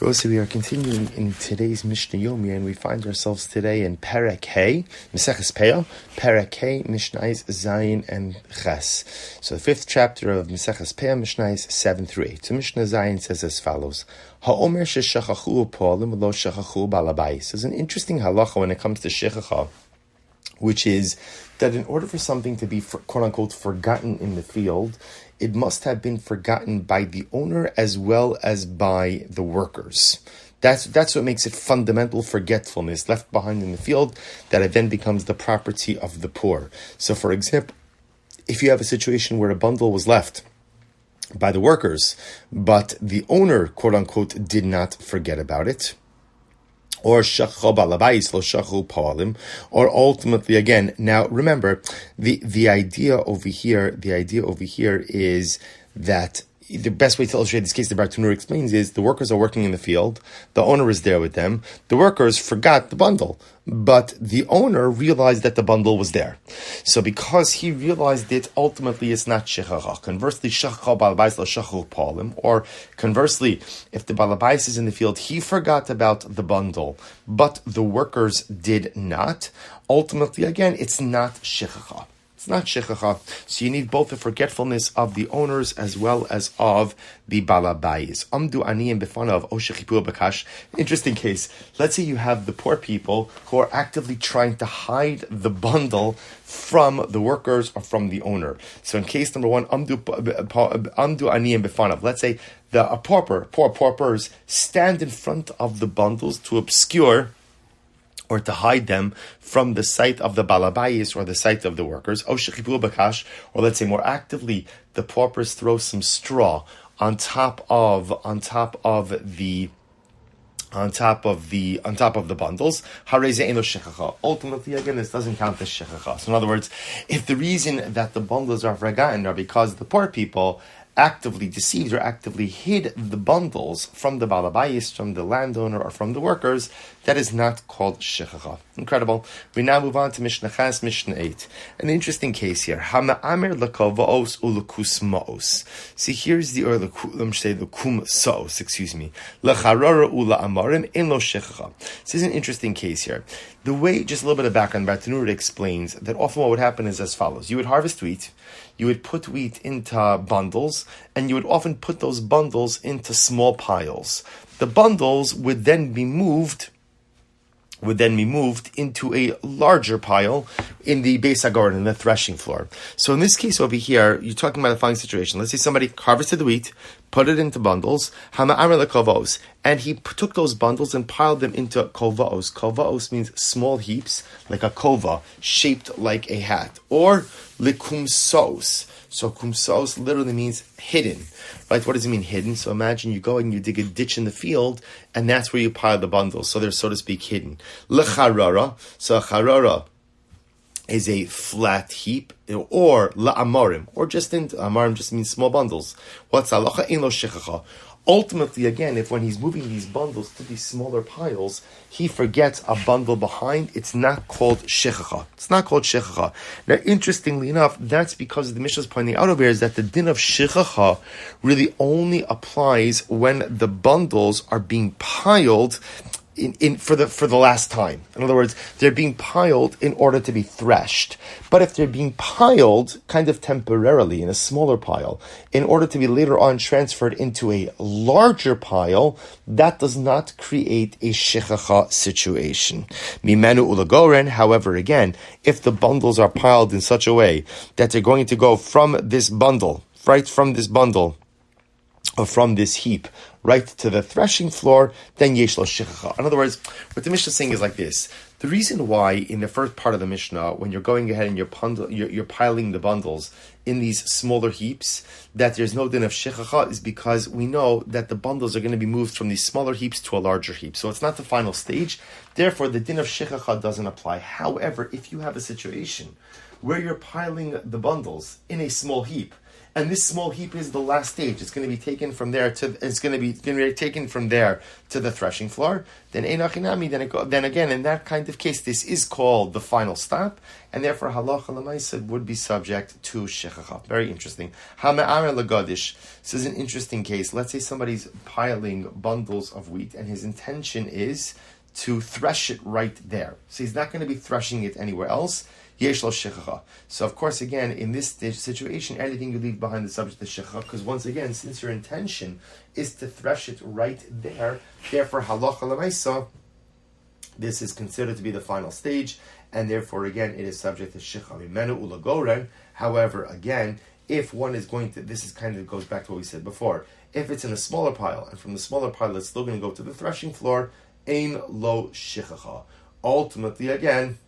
So we are continuing in today's Mishna Yomi, and we find ourselves today in Perek Hey, Maseches Peah, Perek Hey, Mishnais Zayin and Ches. So the fifth chapter of Maseches Peah, Mishnais 7-8. So Mishnah Zayin says as follows: Ha'omer sheshachachu polim lo shachachu balabais. There's an interesting halacha when it comes to shechacha, which is that in order for something to be quote-unquote forgotten in the field, it must have been forgotten by the owner as well as by the workers. That's what makes it fundamental forgetfulness left behind in the field, that it then becomes the property of the poor. So for example, if you have a situation where a bundle was left by the workers, but the owner, quote-unquote, did not forget about it, or shachachu balabais lo shachachu poalim, or ultimately again. Now remember, the idea over here is that the best way to illustrate this case, the Bartanur explains, is the workers are working in the field, the owner is there with them, the workers forgot the bundle, but the owner realized that the bundle was there. So because he realized it, ultimately it's not shechacha. Conversely, shachacha balabais lo shachachu poalim, or conversely, if the balabais is in the field, he forgot about the bundle, but the workers did not, ultimately again, it's not shechacha. It's not shechacha. So you need both the forgetfulness of the owners as well as of the balabais. Amdu aniyim befanav o shechipu bakash. Interesting case. Let's say you have the poor people who are actively trying to hide the bundle from the workers or from the owner. So in case number one, amdu aniyim befanav. Let's say poor paupers stand in front of the bundles to obscure or to hide them from the sight of the balabais or the sight of the workers. Or let's say more actively, the paupers throw some straw on top of the bundles. Ultimately, again, this doesn't count as shechacha. So in other words, if the reason that the bundles are forgotten are because the poor people actively deceived or actively hid the bundles from the balabais, from the landowner, or from the workers, that is not called shechacha. Incredible. We now move on to Mishna Chas, Mishnah 8. An interesting case here. Hama'amer l'kavaos u'lekus ma'os. See, here's the, or l'kum sa'os, excuse me. L'charara u'la'amarim in lo shechacha. This is an interesting case here. The way, just a little bit of background, Bartanur explains that often what would happen is as follows. You would harvest wheat, you would put wheat into bundles, and you would often put those bundles into small piles. The bundles would then be moved into a larger pile in the Beis HaGaron, in the threshing floor. So in this case over here, you're talking about the following situation. Let's say somebody harvested the wheat, put it into bundles, and he took those bundles and piled them into kova'os. Kova'os means small heaps, like a kova, shaped like a hat. Or likumsos. So kumsos literally means hidden, right? What does it mean, hidden? So imagine you go and you dig a ditch in the field, and that's where you pile the bundles. So they're, so to speak, hidden. L'charara. So a charara is a flat heap, or la'amarim, or just in amarim just means small bundles. What's halacha in lo shechacha? Ultimately, again, if when he's moving these bundles to these smaller piles, he forgets a bundle behind, it's not called shechacha. It's not called shechacha. Now, interestingly enough, that's because the Mishnah is pointing out over here is that the din of shechacha really only applies when the bundles are being piled for the last time. In other words, they're being piled in order to be threshed. But if they're being piled kind of temporarily in a smaller pile, in order to be later on transferred into a larger pile, that does not create a shechacha situation. Mimenu ulagoren, however, again, if the bundles are piled in such a way that they're going to go from this bundle, right from this bundle, or from this heap, right to the threshing floor, then yesh lo shechacha. In other words, what the Mishnah is saying is like this. The reason why in the first part of the Mishnah, when you're going ahead and you're piling the bundles in these smaller heaps, that there's no din of shechacha is because we know that the bundles are going to be moved from these smaller heaps to a larger heap. So it's not the final stage. Therefore, the din of shechacha doesn't apply. However, if you have a situation where you're piling the bundles in a small heap, and this small heap is the last stage. It's going to be taken from there to the threshing floor. Then then again, in that kind of case, this is called the final stop, and therefore halacha l'maisa would be subject to shechacha. Very interesting. Hame'amer l'gadish. This is an interesting case. Let's say somebody's piling bundles of wheat, and his intention is to thresh it right there. So he's not going to be threshing it anywhere else. Yesh lo shechacha. So of course, again, in this situation, anything you leave behind is subject to shechacha, because once again, since your intention is to thresh it right there, therefore halacha l'maisa, this is considered to be the final stage, and therefore again, it is subject to shechacha. Mimenu ulagoren. However, again, if one is going to, this is kind of goes back to what we said before. If it's in a smaller pile, and from the smaller pile it's still going to go to the threshing floor, ein lo shechacha. Ultimately, again,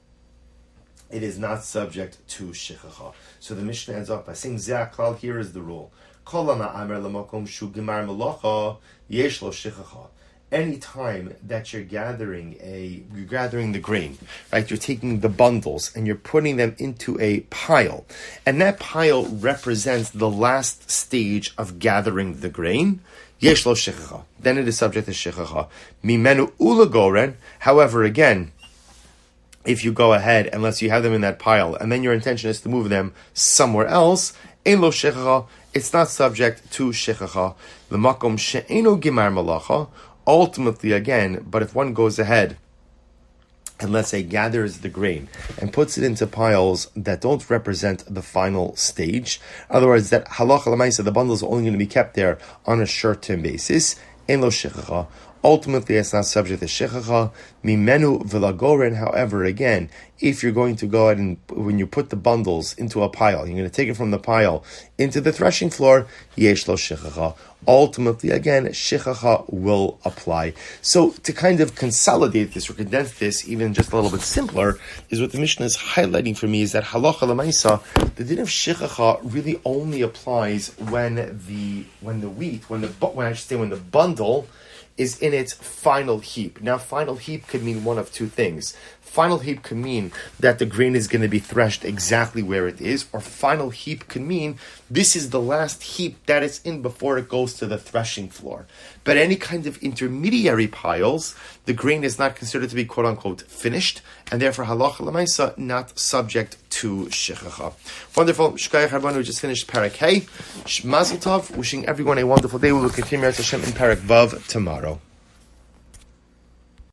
it is not subject to shechacha. So the Mishnah ends up by saying, Ze'aklal, here is the rule. Kol ha'ma'amer l'makom shu gemar melacha, yesh lo shechacha. Any time that you're gathering the grain, right? You're taking the bundles and you're putting them into a pile, and that pile represents the last stage of gathering the grain. Yesh lo shechacha. Then it is subject to shechacha. Mimenu ulagoren. However, again, if you go ahead, unless you have them in that pile, and then your intention is to move them somewhere else, ein lo shechacha. It's not subject to shechacha. L'makom she'eno gemar malacha. Ultimately, again, but if one goes ahead and let's say gathers the grain and puts it into piles that don't represent the final stage, in other words, that halacha l'maisa, the bundles are only going to be kept there on a short-term basis, ein lo shechacha. Ultimately, it's not subject to shechacha. Mimenu v'lagoren. However, again, if you're going to go ahead and when you put the bundles into a pile, you're going to take it from the pile into the threshing floor, yesh lo shechacha. Ultimately, again, shechacha will apply. So to kind of consolidate this or condense this even just a little bit simpler, is what the Mishnah is highlighting for me is that halacha l'maisa, the din of shechacha really only applies when the bundle is in its final heap. Now, final heap could mean one of two things. Final heap could mean that the grain is going to be threshed exactly where it is, or final heap could mean this is the last heap that it's in before it goes to the threshing floor. But any kind of intermediary piles, the grain is not considered to be quote-unquote finished, and therefore halacha l'maisa, not subject to shechacha. Wonderful. Shkayach Harbanu, we just finished Parak Hey. Mazel Tov. Wishing everyone a wonderful day. We will continue Hashem in Parak Vav tomorrow.